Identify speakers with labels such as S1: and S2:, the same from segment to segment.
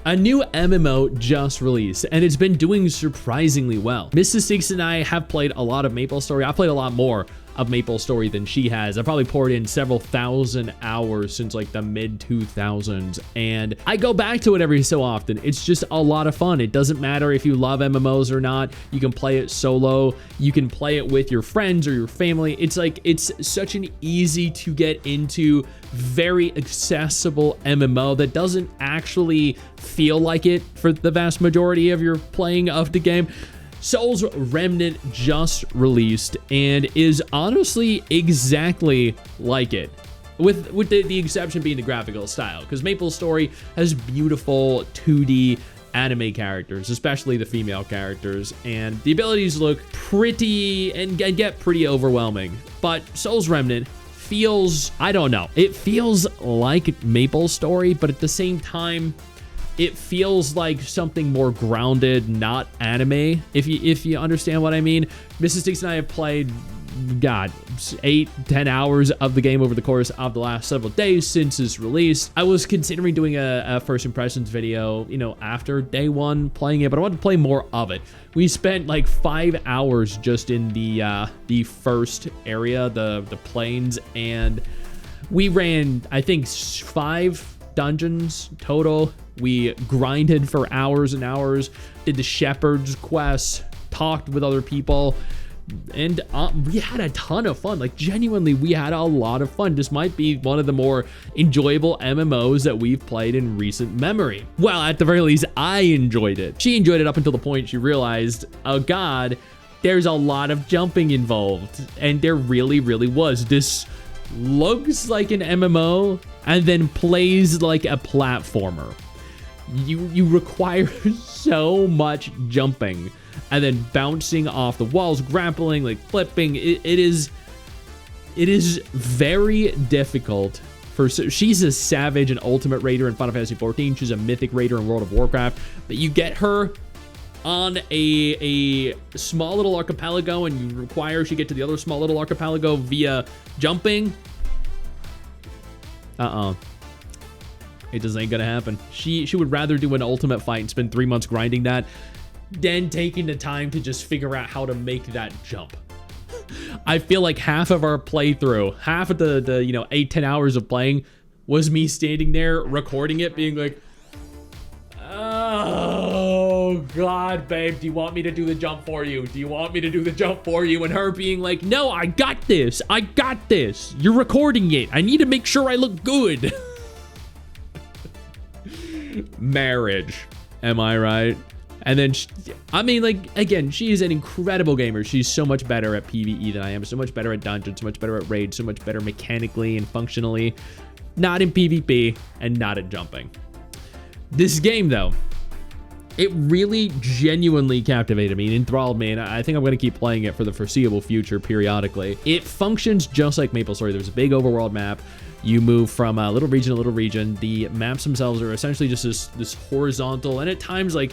S1: A new MMO just released, and it's been doing surprisingly well. Mrs. Six and I have played a lot of MapleStory. I played a lot more of MapleStory than she has. I probably poured in several thousand hours since like the mid 2000s, and I go back to it every so often. It's just a lot of fun. It doesn't matter if you love MMOs or not. You can play it solo. You can play it with your friends or your family. It's like, it's such an easy to get into, very accessible MMO that doesn't actually feel like it for the vast majority of your playing of the game. Souls Remnant just released and is honestly exactly like it, with the exception being the graphical style, because MapleStory has beautiful 2D anime characters, especially the female characters, and the abilities look pretty and get pretty overwhelming. But Souls Remnant feels, I don't know, it feels like MapleStory, but at the same time, it feels like something more grounded, not anime, if you understand what I mean. Mrs. Six and I have played, God, 8-10 hours of the game over the course of the last several days since it's released. I was considering doing a first impressions video, you know, after day one playing it, but I wanted to play more of it. We spent like 5 hours just in the first area, the plains, and we ran, I think, 5 dungeons total. We grinded for hours and hours, did the shepherd's quests, talked with other people, and we had a ton of fun. Like, genuinely, we had a lot of fun. This might be one of the more enjoyable MMOs that we've played in recent memory. Well, at the very least, I enjoyed it. She enjoyed it up until the point she realized, oh God, there's a lot of jumping involved. And there really, really was. This looks like an MMO and then plays like a platformer. You require so much jumping and then bouncing off the walls, grappling, like flipping. It is very difficult. She's a savage and ultimate raider in Final Fantasy XIV. She's a mythic raider in World of Warcraft. But you get her on a small little archipelago, and you require she get to the other small little archipelago via jumping. It just ain't gonna happen. She would rather do an ultimate fight and spend 3 months grinding that than taking the time to just figure out how to make that jump. I feel like half of our playthrough, half of the 8-10 hours of playing was me standing there recording it, being like, oh God, babe, do you want me to do the jump for you? Do you want me to do the jump for you? And her being like, no, I got this. I got this. You're recording it. I need to make sure I look good. Marriage, am I right? And then I mean, like, again, she is an incredible gamer. She's so much better at PvE than I am, so much better at dungeons, so much better at raids, so much better mechanically and functionally, not in PvP and not at jumping. This game, though, it really genuinely captivated me and enthralled me, and I think I'm going to keep playing it for the foreseeable future periodically. It functions just like MapleStory. There's a big overworld map. You move from little region to little region. The maps themselves are essentially just this horizontal and at times like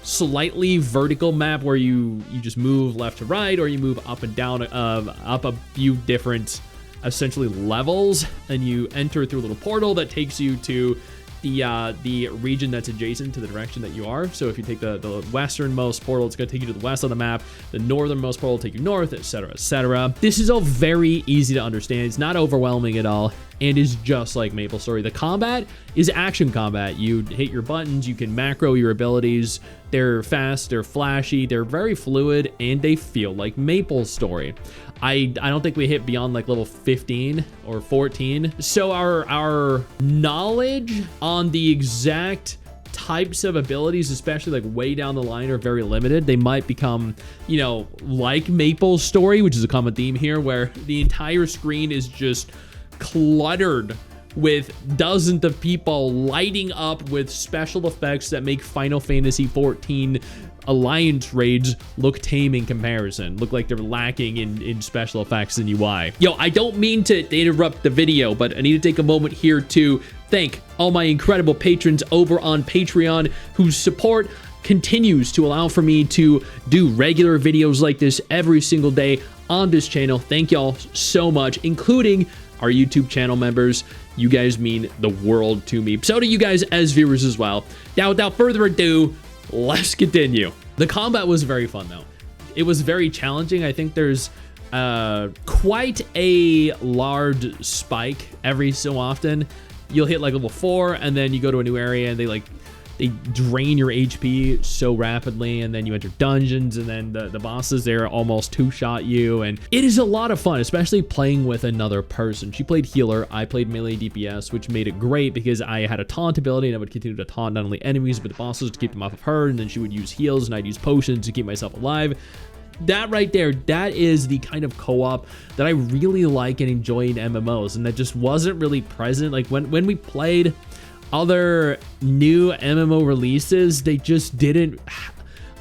S1: slightly vertical map where you just move left to right, or you move up and down up a few different essentially levels, and you enter through a little portal that takes you to the region that's adjacent to the direction that you are. So if you take the westernmost portal, it's going to take you to the west on the map. The northernmost portal will take you north, etc., etc. This is all very easy to understand. It's not overwhelming at all, and is just like MapleStory. The combat is action combat. You hit your buttons, you can macro your abilities. They're fast, they're flashy, they're very fluid, and they feel like MapleStory. I don't think we hit beyond like level 15 or 14. So our knowledge on the exact types of abilities, especially like way down the line, are very limited. They might become, you know, like MapleStory, which is a common theme here, where the entire screen is just cluttered with dozens of people lighting up with special effects that make Final Fantasy XIV Alliance raids look tame in comparison, look like they're lacking in special effects and UI. Yo, I don't mean to interrupt the video, but I need to take a moment here to thank all my incredible patrons over on Patreon whose support continues to allow for me to do regular videos like this every single day on this channel. Thank y'all so much, including our YouTube channel members. You guys mean the world to me. So do you guys as viewers as well. Now, without further ado, let's continue. The combat was very fun, though. It was very challenging. I think there's quite a large spike every so often. You'll hit like level 4, and then you go to a new area, and they drain your HP so rapidly, and then you enter dungeons, and then the bosses there almost two-shot you, and it is a lot of fun, especially playing with another person. She played healer, I played melee DPS, which made it great because I had a taunt ability, and I would continue to taunt not only enemies, but the bosses to keep them off of her, and then she would use heals, and I'd use potions to keep myself alive. That right there, that is the kind of co-op that I really like and enjoy in MMOs, and that just wasn't really present. Like when we played other new MMO releases, they just didn't,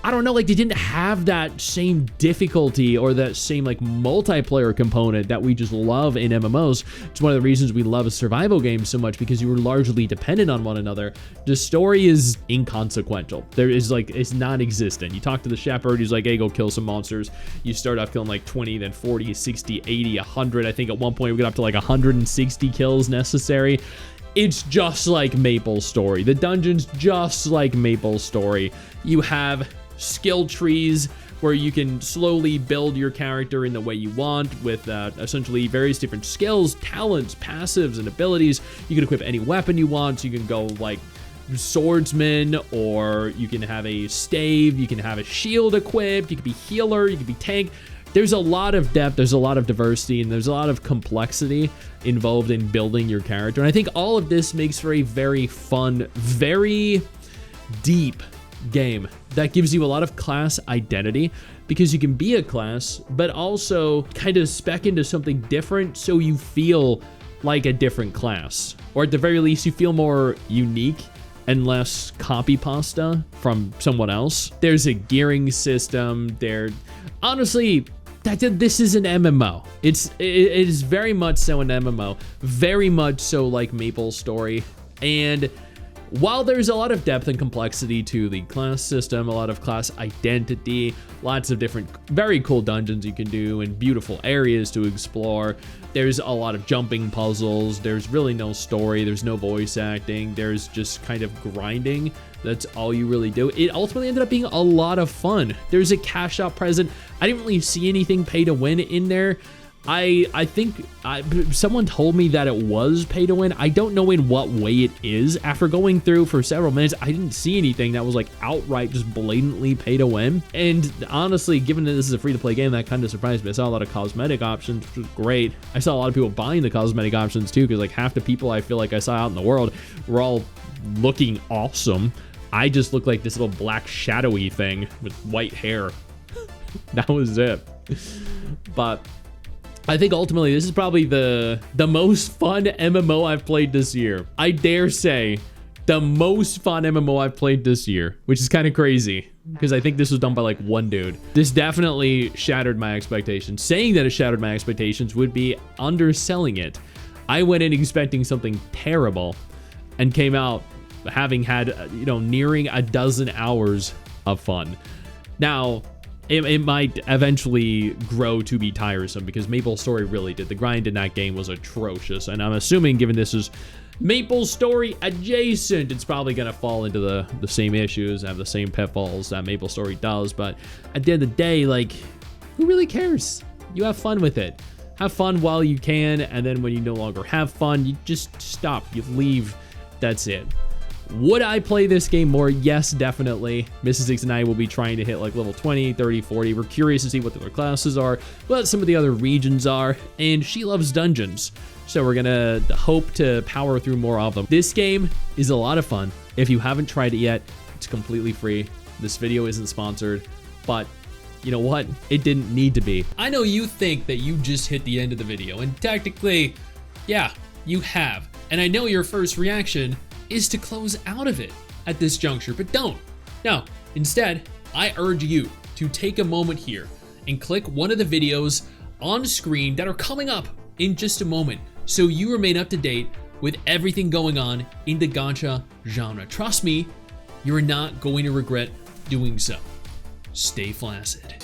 S1: I don't know, like they didn't have that same difficulty or that same like multiplayer component that we just love in MMOs. It's one of the reasons we love survival games so much, because you were largely dependent on one another. The story is inconsequential. There is like, it's non-existent. You talk to the shepherd, he's like, hey, go kill some monsters. You start off killing like 20, then 40, 60, 80, 100. I think at one point we got up to like 160 kills necessary. It's just like MapleStory. The dungeon's just like MapleStory. You have skill trees where you can slowly build your character in the way you want with essentially various different skills, talents, passives, and abilities. You can equip any weapon you want. So you can go like swordsman, or you can have a stave, you can have a shield equipped, you can be healer, you can be tank. There's a lot of depth, there's a lot of diversity, and there's a lot of complexity involved in building your character. And I think all of this makes for a very fun, very deep game that gives you a lot of class identity, because you can be a class, but also kind of spec into something different so you feel like a different class. Or at the very least, you feel more unique and less copy pasta from someone else. There's a gearing system there. Honestly, this is an MMO. It is very much so an MMO, very much so like MapleStory. And while there's a lot of depth and complexity to the class system, a lot of class identity, lots of different very cool dungeons you can do and beautiful areas to explore, there's a lot of jumping puzzles, there's really no story, there's no voice acting, there's just kind of grinding. That's all you really do. It ultimately ended up being a lot of fun. There's a cash out present. I didn't really see anything pay to win in there. I think someone told me that it was pay to win. I don't know in what way it is. After going through for several minutes, I didn't see anything that was like outright just blatantly pay to win. And honestly, given that this is a free to play game, that kind of surprised me. I saw a lot of cosmetic options, which was great. I saw a lot of people buying the cosmetic options too, because like half the people I feel like I saw out in the world were all looking awesome. I just looked like this little black shadowy thing with white hair. That was it. But I think ultimately this is probably the most fun MMO I've played this year. I dare say the most fun MMO I've played this year, which is kind of crazy because I think this was done by like one dude. This definitely shattered my expectations. Saying that it shattered my expectations would be underselling it. I went in expecting something terrible and came out having had, you know, nearing a dozen hours of fun. Now, it might eventually grow to be tiresome because MapleStory really did. The grind in that game was atrocious, and I'm assuming given this is MapleStory adjacent, it's probably going to fall into the same issues, have the same pitfalls that MapleStory does. But at the end of the day, like, who really cares? You have fun with it. Have fun while you can, and then when you no longer have fun, you just stop. You leave. That's it. Would I play this game more? Yes, definitely. Mrs. Six and I will be trying to hit like level 20, 30, 40. We're curious to see what the other classes are, what some of the other regions are, and she loves dungeons. So we're gonna hope to power through more of them. This game is a lot of fun. If you haven't tried it yet, it's completely free. This video isn't sponsored, but you know what? It didn't need to be. I know you think that you just hit the end of the video, and technically, yeah, you have. And I know your first reaction is to close out of it at this juncture, but don't. No, instead, I urge you to take a moment here and click one of the videos on screen that are coming up in just a moment so you remain up to date with everything going on in the gacha genre. Trust me, you're not going to regret doing so. Stay flaccid.